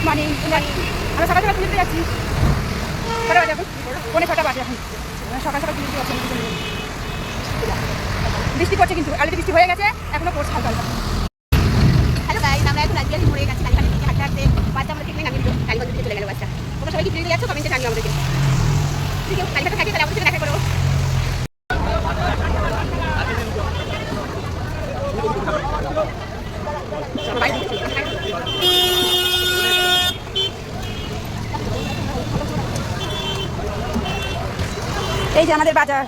Morning. আমরা সকাল সকাল পুজোতে যাচ্ছি। কটা বাজে এখন? 6:45 বাজে এখন। সকাল সকাল পুজোতে যাচ্ছি। বৃষ্টি পড়ছে কিন্তু অলরেডি বৃষ্টি হয়ে গেছে, এখনো পড়ছে হালকা হালকা। হ্যালো গাইস, আমরা এখন আজকে মোড়ে গেছি কালীঘাটের দিকে হাঁটতে হাঁটতে। বাচ্চা আমরা ঠিক নেই, নামিয়ে দিল কালীগঞ্জ দিকে চলে গেল বাচ্চা। তোমরা সবাই কি ফিরে যাচ্ছ কমেন্টে জানিও আমাদেরকে। যদি কেউ কালীঘাটে থাকে তাহলে আমাদের সাথে দেখা করো। এই যে আমাদের বাজার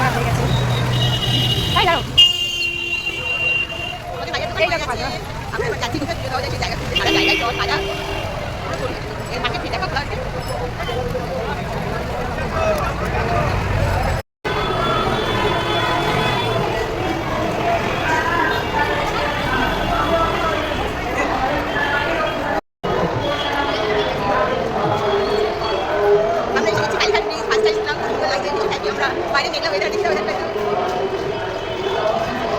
বার হয়ে গেছে। তাই দাও এই দেখো বাজার। আমরা যাচ্ছি কোথায় যাওয়া যায় সেই জায়গা খুঁজতে। সারা জায়গায় জল বাজার এর মার্কেট ফিরে দেখা খোলা আছে। বাইরে মেঘলা ওয়েদার দেখতে ওয়েদারটা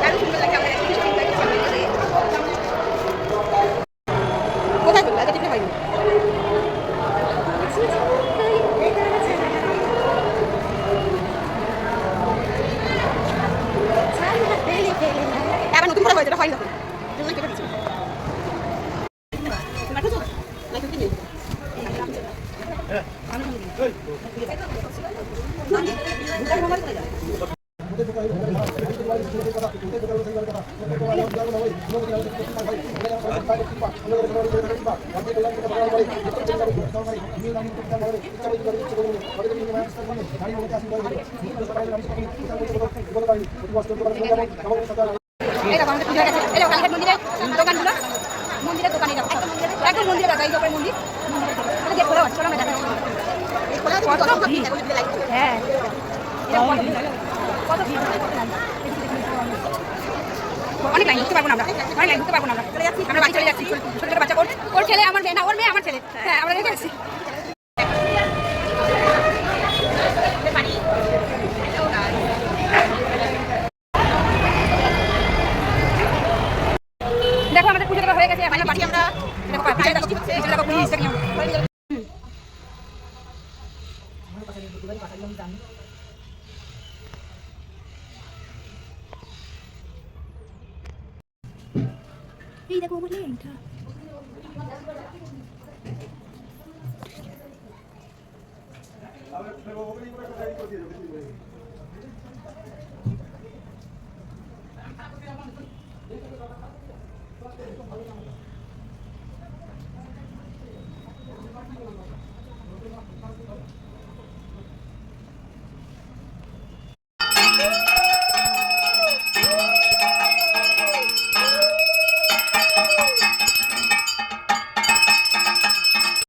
দারুণ সুন্দর লাগে। আমরা একটু সুন্দর লাগে সামনে গেলে। কোথায় বলবো আগে ঠিক হয়নি। আবার নতুন করে হয়েছে, হয় না জন্য কেটে দিচ্ছি। মন্দিরের দোকানে যাবো, একদম মন্দিরে যাবো। এই যে মন্দির গেট খোলা আছে, চলো আমরা দেখাবো। হ্যাঁ অনেক লাইন ঢুকতে পারবো না, আমরা অনেক লাইন ঢুকতে পারবো না। আমরা বাড়ি চলে যাচ্ছি। ছোট ছোট বাচ্চা, ওর ছেলে আমার মেয়ে না, ওর মেয়ে আমার ছেলে। হ্যাঁ আমরা রেখে গেছি। দেখো আমাদের পুজো হয়ে গেছে। আমরা বাড়ি আমরা এই দেখো আমার লেনটা।